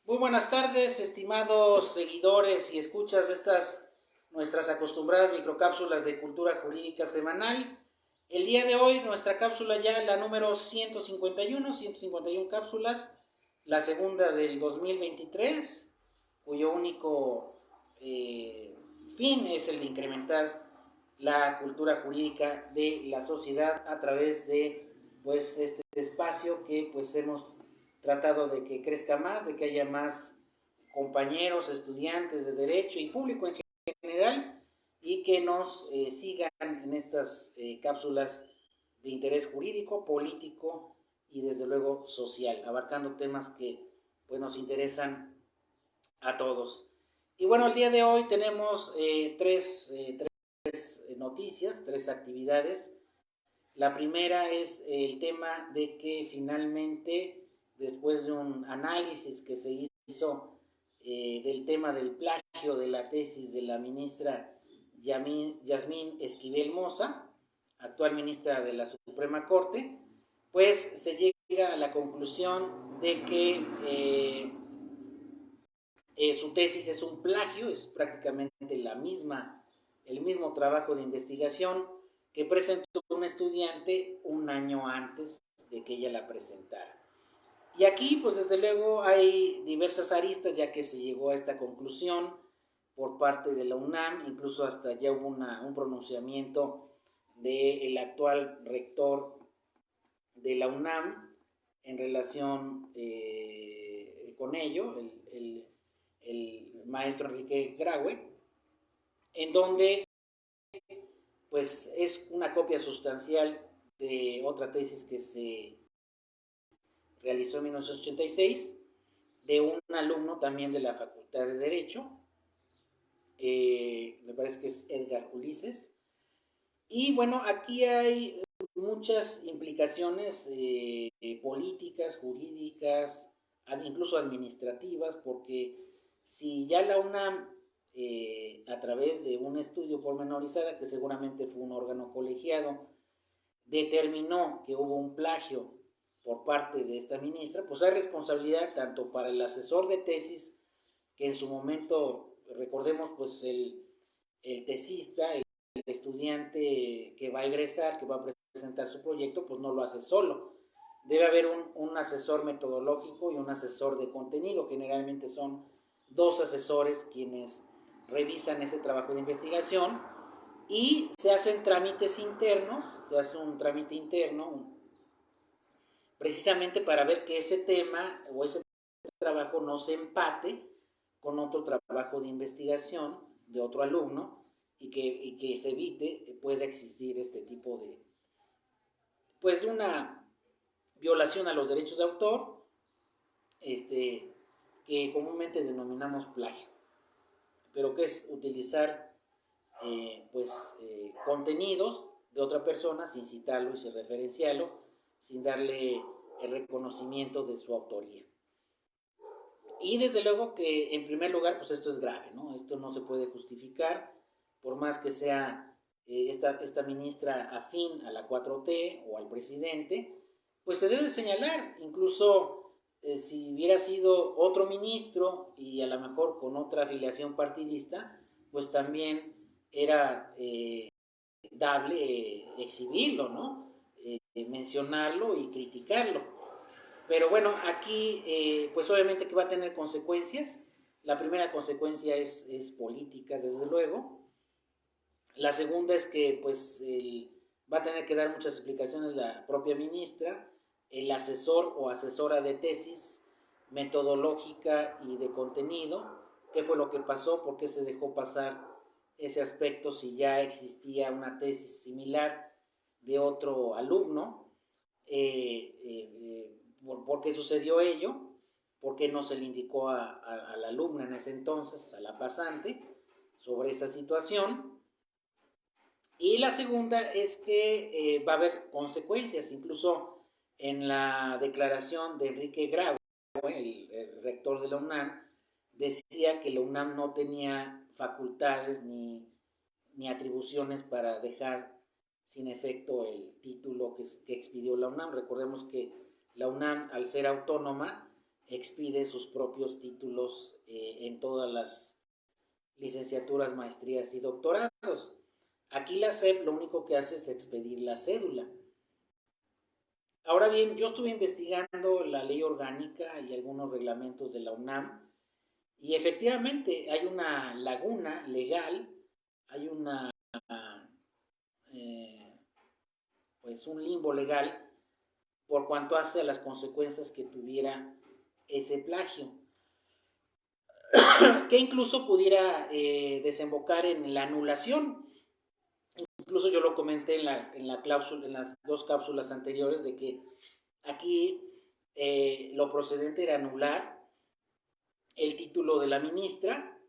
Muy buenas tardes, estimados seguidores y escuchas de estas nuestras acostumbradas microcápsulas de cultura jurídica semanal. El día de hoy nuestra cápsula ya la número 151 cápsulas, la segunda del 2023, cuyo único fin es el de incrementar la cultura jurídica de la sociedad a través de este espacio que hemos tratado de que crezca más, de que haya más compañeros, estudiantes de derecho y público en general, y que nos sigan en estas cápsulas de interés jurídico, político y desde luego social, abarcando temas que nos interesan a todos. Y bueno, el día de hoy tenemos tres noticias, tres actividades. La primera es el tema de que finalmente, después de un análisis que se hizo del tema del plagio de la tesis de la ministra Yasmín Esquivel Moza, actual ministra de la Suprema Corte, pues se llega a la conclusión de que su tesis es un plagio, es prácticamente el mismo trabajo de investigación que presentó un estudiante un año antes de que ella la presentara. Y aquí, pues desde luego, hay diversas aristas, ya que se llegó a esta conclusión por parte de la UNAM, incluso hasta ya hubo un pronunciamiento del actual rector de la UNAM en relación con ello, el maestro Enrique Graue, en donde pues es una copia sustancial de otra tesis que se realizó en 1986 de un alumno también de la Facultad de Derecho, me parece que es Edgar Ulises. Y bueno, aquí hay muchas implicaciones políticas, jurídicas, incluso administrativas, porque si ya la UNAM, a través de un estudio pormenorizado, que seguramente fue un órgano colegiado, determinó que hubo un plagio por parte de esta ministra, pues hay responsabilidad tanto para el asesor de tesis, que en su momento, recordemos, pues el tesista, el estudiante que va a egresar, que va a presentar su proyecto, pues no lo hace solo. Debe haber un asesor metodológico y un asesor de contenido. Generalmente son dos asesores quienes revisan ese trabajo de investigación y se hacen trámites internos, se hace un trámite interno precisamente para ver que ese tema o ese trabajo no se empate con otro trabajo de investigación de otro alumno y que se evite, pueda existir este tipo de una violación a los derechos de autor, que comúnmente denominamos plagio, pero que es utilizar contenidos de otra persona sin citarlo y sin referenciarlo, sin darle el reconocimiento de su autoría. Y desde luego que en primer lugar, pues esto es grave, ¿no? Esto no se puede justificar, por más que sea esta ministra afín a la 4T o al presidente, pues se debe de señalar, incluso si hubiera sido otro ministro y a lo mejor con otra afiliación partidista, pues también era dable exhibirlo, ¿no? Mencionarlo y criticarlo. Pero bueno, aquí pues obviamente que va a tener consecuencias. La primera consecuencia es política, desde luego. La segunda es que pues va a tener que dar muchas explicaciones la propia ministra, el asesor o asesora de tesis metodológica y de contenido, qué fue lo que pasó, por qué se dejó pasar ese aspecto si ya existía una tesis similar de otro alumno, por qué sucedió ello, por qué no se le indicó a la alumna en ese entonces, a la pasante, sobre esa situación. Y la segunda es que va a haber consecuencias, incluso en la declaración de Enrique Graue, el rector de la UNAM, decía que la UNAM no tenía facultades ni atribuciones para dejar sin efecto el título que expidió la UNAM. Recordemos que la UNAM, al ser autónoma, expide sus propios títulos en todas las licenciaturas, maestrías y doctorados. Aquí la SEP lo único que hace es expedir la cédula. Ahora bien, yo estuve investigando la ley orgánica y algunos reglamentos de la UNAM y efectivamente hay una laguna legal, hay una pues un limbo legal por cuanto hace a las consecuencias que tuviera ese plagio, que incluso pudiera desembocar en la anulación. Incluso yo lo comenté en las dos cápsulas anteriores, de que aquí lo procedente era anular el título de la ministra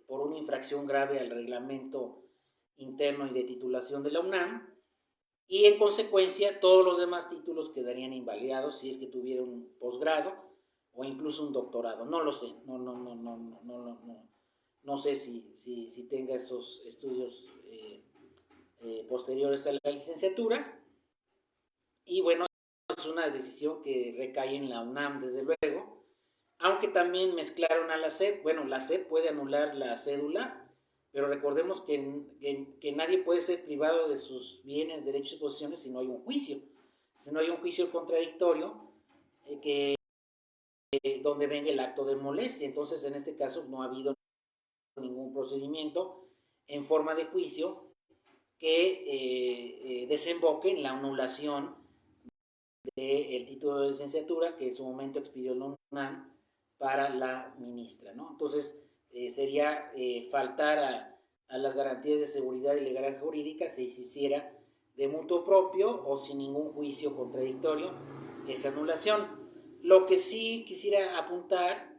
por una infracción grave al reglamento interno y de titulación de la UNAM, y en consecuencia todos los demás títulos quedarían invalidados si es que tuviera un posgrado o incluso un doctorado. No lo sé, no sé si tenga esos estudios posteriores a la licenciatura. Y bueno, es una decisión que recae en la UNAM, desde luego, aunque también mezclaron a la SEP. Bueno, la SEP puede anular la cédula, pero recordemos que nadie puede ser privado de sus bienes, derechos y posiciones si no hay un juicio. Si no hay un juicio contradictorio donde venga el acto de molestia. Entonces, en este caso, no ha habido ningún procedimiento en forma de juicio que desemboque en la anulación del título de licenciatura que en su momento expidió la UNAM para la ministra, ¿no? Entonces, sería faltar a las garantías de seguridad y legalidad jurídica si se hiciera de mutuo propio o sin ningún juicio contradictorio esa anulación. Lo que sí quisiera apuntar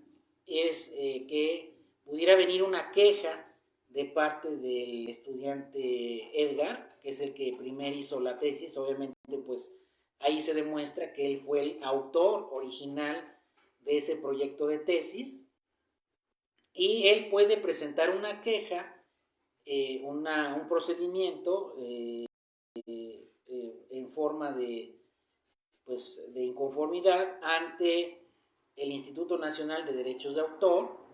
es que pudiera venir una queja de parte del estudiante Edgar, que es el que primero hizo la tesis. Obviamente, pues ahí se demuestra que él fue el autor original de ese proyecto de tesis, y él puede presentar una queja, un procedimiento en forma de inconformidad ante el Instituto Nacional de Derechos de Autor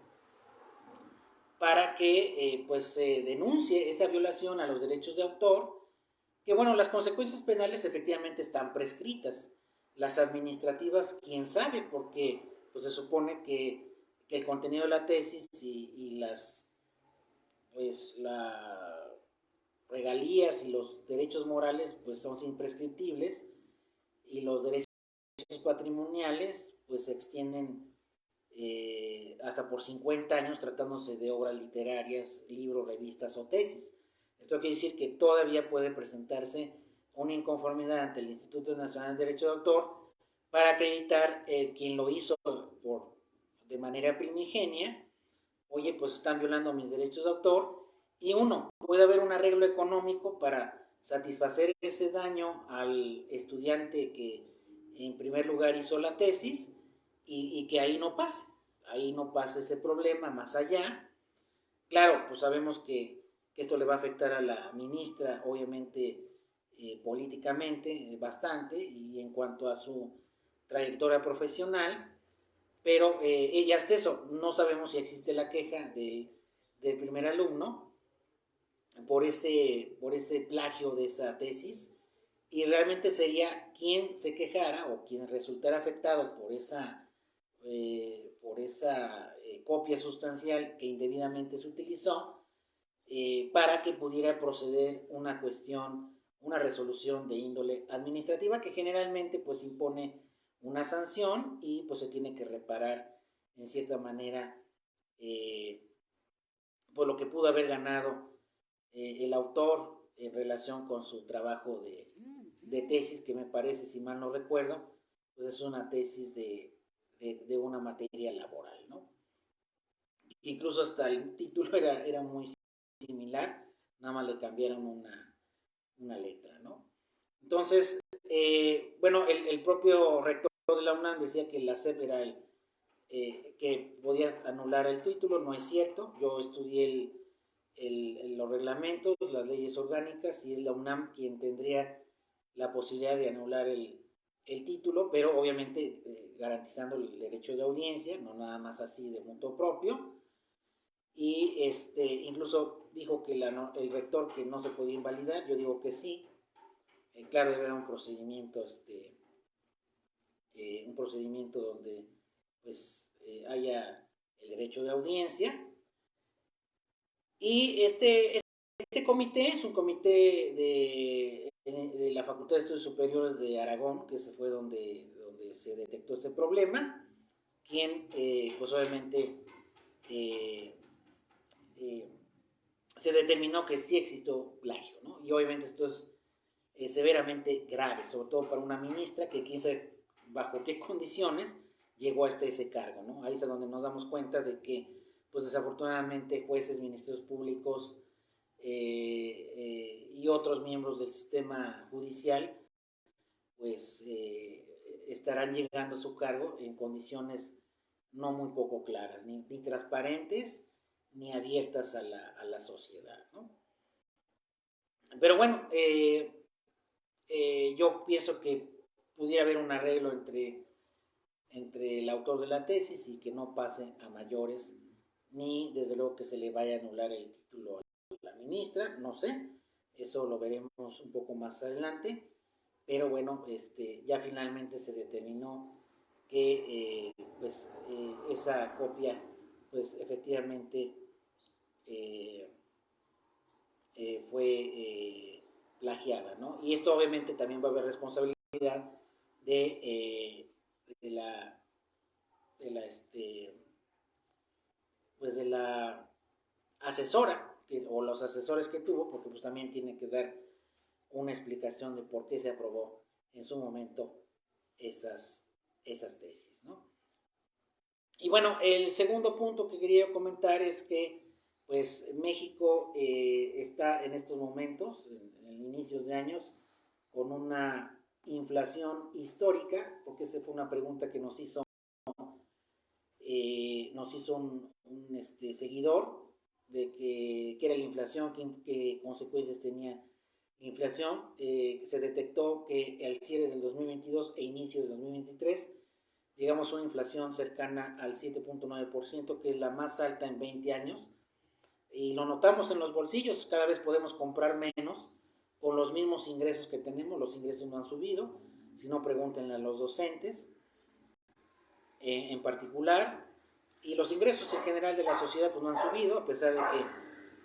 para que se denuncie esa violación a los derechos de autor, que bueno, las consecuencias penales efectivamente están prescritas. Las administrativas, quién sabe, porque pues se supone que el contenido de la tesis y las regalías y los derechos morales pues son imprescriptibles, y los derechos patrimoniales pues se extienden hasta por 50 años tratándose de obras literarias, libros, revistas o tesis. Esto quiere decir que todavía puede presentarse una inconformidad ante el Instituto Nacional de Derecho de Autor para acreditar quien lo hizo de manera primigenia. Oye, pues están violando mis derechos de autor, y puede haber un arreglo económico para satisfacer ese daño al estudiante que en primer lugar hizo la tesis, y que ahí no pase ese problema más allá. Claro, pues sabemos que esto le va a afectar a la ministra, obviamente, políticamente, bastante, y en cuanto a su trayectoria profesional, pero ya hasta eso, no sabemos si existe la queja del primer alumno por ese plagio de esa tesis, y realmente sería quien se quejara o quien resultara afectado por esa copia sustancial que indebidamente se utilizó, para que pudiera proceder una resolución de índole administrativa, que generalmente pues impone una sanción y pues se tiene que reparar en cierta manera por lo que pudo haber ganado el autor en relación con su trabajo de tesis, que me parece, si mal no recuerdo, pues es una tesis de una materia laboral, ¿no? Incluso hasta el título era muy similar, nada más le cambiaron una letra, ¿no? Entonces, bueno, el propio rector de la UNAM decía que la SEP era que podía anular el título. No es cierto. Yo estudié los reglamentos, las leyes orgánicas, y es la UNAM quien tendría la posibilidad de anular el título, pero obviamente garantizando el derecho de audiencia, no nada más así de mutuo propio, y incluso dijo que el rector que no se podía invalidar. Yo digo que sí. Claro, debe haber un procedimiento donde pues haya el derecho de audiencia. Y este comité es un comité de la Facultad de Estudios Superiores de Aragón, que se fue donde se detectó este problema, quien pues obviamente se determinó que sí existió plagio, ¿no? Y obviamente esto es severamente grave, sobre todo para una ministra que quién sabe bajo qué condiciones llegó hasta ese cargo, ¿no? Ahí es donde nos damos cuenta de que, pues desafortunadamente, jueces, ministerios públicos y otros miembros del sistema judicial, pues estarán llegando a su cargo en condiciones no muy poco claras, ni transparentes, ni abiertas a la sociedad, ¿no? Pero bueno, yo pienso que pudiera haber un arreglo entre el autor de la tesis y que no pase a mayores, ni desde luego que se le vaya a anular el título a la ministra, no sé, eso lo veremos un poco más adelante, pero bueno, ya finalmente se determinó que esa copia pues efectivamente eh, fue plagiada, ¿no? Y esto obviamente también va a haber responsabilidad de la pues de la asesora o los asesores que tuvo, porque pues también tiene que dar una explicación de por qué se aprobó en su momento esas tesis, ¿no? Y bueno, el segundo punto que quería comentar es que pues México está en estos momentos, en inicios de años, con una inflación histórica, porque esa fue una pregunta que nos hizo un seguidor de qué era la inflación, qué consecuencias tenía la inflación. Se detectó que al cierre del 2022 e inicio del 2023 llegamos a una inflación cercana al 7.9%, que es la más alta en 20 años. Y lo notamos en los bolsillos, cada vez podemos comprar menos con los mismos ingresos que tenemos. Los ingresos no han subido, si no pregúntenle a los docentes en particular, y los ingresos en general de la sociedad pues no han subido, a pesar de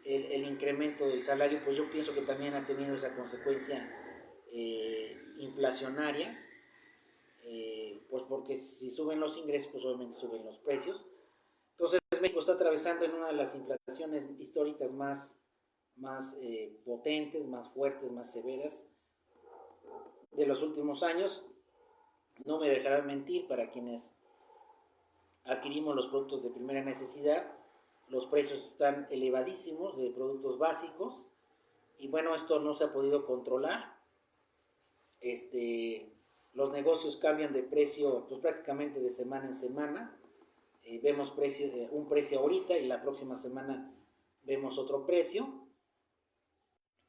que el incremento del salario, pues yo pienso que también ha tenido esa consecuencia inflacionaria, pues porque si suben los ingresos, pues obviamente suben los precios. Entonces México está atravesando en una de las inflaciones históricas más potentes, más fuertes, más severas de los últimos años. No me dejarán mentir, para quienes adquirimos los productos de primera necesidad, los precios están elevadísimos de productos básicos, y bueno, esto no se ha podido controlar. Los negocios cambian de precio pues prácticamente de semana en semana. Vemos un precio ahorita y la próxima semana vemos otro precio.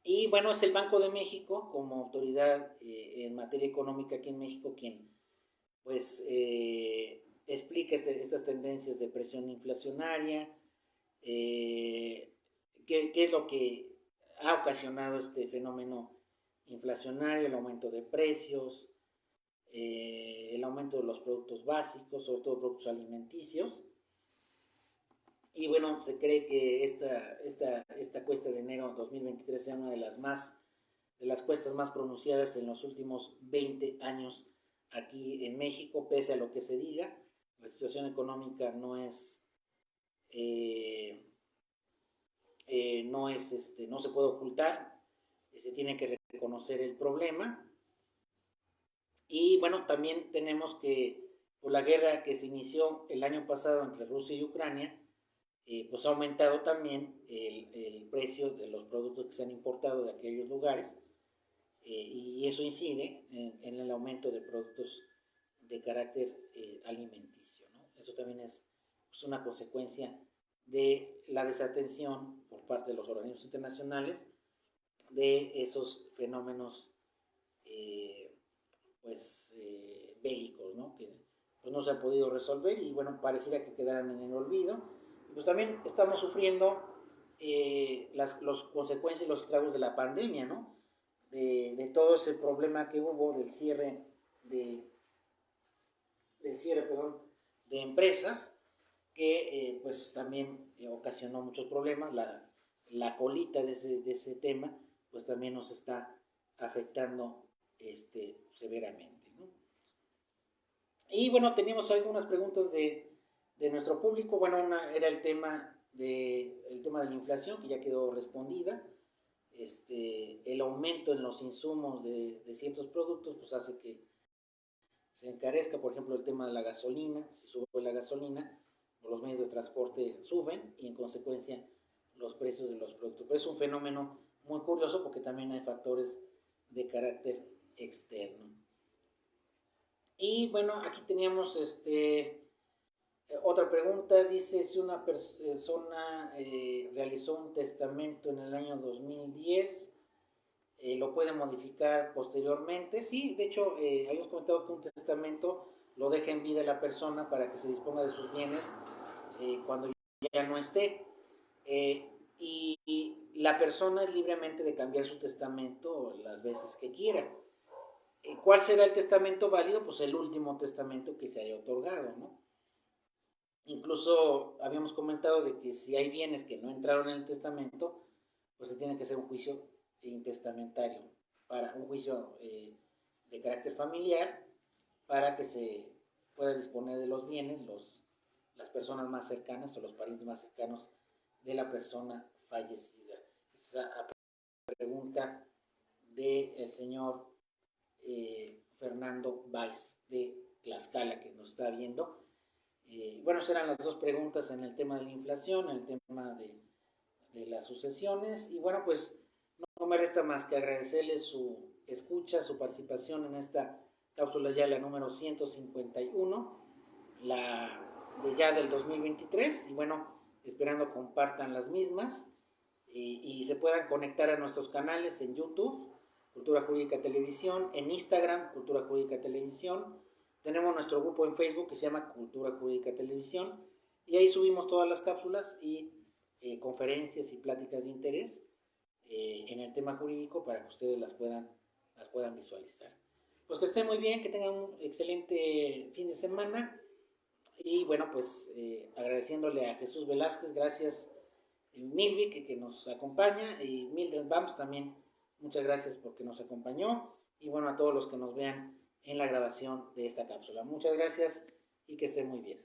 Y bueno, es el Banco de México como autoridad en materia económica aquí en México quien pues explica estas tendencias de presión inflacionaria, qué es lo que ha ocasionado este fenómeno inflacionario, el aumento de precios, el aumento de los productos básicos, sobre todo productos alimenticios. Y bueno, se cree que esta cuesta de enero 2023 sea una de las cuestas más pronunciadas en los últimos 20 años aquí en México, pese a lo que se diga. La situación económica no se puede ocultar, se tiene que reconocer el problema. Y bueno, también tenemos que por la guerra que se inició el año pasado entre Rusia y Ucrania, pues ha aumentado también el precio de los productos que se han importado de aquellos lugares, y eso incide en el aumento de productos de carácter alimenticio, ¿no? Eso también es pues, una consecuencia de la desatención por parte de los organismos internacionales de esos fenómenos bélicos, ¿no? Que pues no se ha podido resolver y bueno, pareciera que quedarán en el olvido. Pues también estamos sufriendo las consecuencias y los estragos de la pandemia, ¿no? De todo ese problema que hubo del cierre perdón, de empresas, que pues también ocasionó muchos problemas. La colita de ese tema, pues también nos está afectando severamente, ¿no? Y bueno, teníamos algunas preguntas de nuestro público. Bueno, una era el tema de la inflación, que ya quedó respondida. El aumento en los insumos de ciertos productos pues hace que se encarezca, por ejemplo, el tema de la gasolina. Si sube la gasolina, los medios de transporte suben y en consecuencia los precios de los productos. Pero es un fenómeno muy curioso porque también hay factores de carácter externo. Y bueno, aquí teníamos otra pregunta. Dice, si una persona realizó un testamento en el año 2010, lo puede modificar posteriormente. Sí, de hecho, habíamos comentado que un testamento lo deja en vida la persona para que se disponga de sus bienes cuando ya no esté. Y la persona es libremente de cambiar su testamento las veces que quiera. ¿Cuál será el testamento válido? Pues el último testamento que se haya otorgado, ¿no? Incluso habíamos comentado de que si hay bienes que no entraron en el testamento, pues se tiene que hacer un juicio intestamentario, para un juicio de carácter familiar, para que se pueda disponer de los bienes las personas más cercanas o los parientes más cercanos de la persona fallecida. Esa pregunta del señor Fernando Valls de Tlaxcala, que nos está viendo. Bueno, serán las dos preguntas en el tema de la inflación, en el tema de las sucesiones. Y bueno, pues no me resta más que agradecerles su escucha, su participación en esta cápsula ya la número 151, ya del 2023. Y bueno, esperando compartan las mismas y se puedan conectar a nuestros canales en YouTube, Cultura Jurídica Televisión, en Instagram, Cultura Jurídica Televisión. Tenemos nuestro grupo en Facebook que se llama Cultura Jurídica Televisión y ahí subimos todas las cápsulas y conferencias y pláticas de interés en el tema jurídico para que ustedes las puedan visualizar. Pues que estén muy bien, que tengan un excelente fin de semana y bueno, pues agradeciéndole a Jesús Velázquez, gracias Milvi que nos acompaña y Mildred Bams también, muchas gracias porque nos acompañó y bueno, a todos los que nos vean en la grabación de esta cápsula. Muchas gracias y que estén muy bien.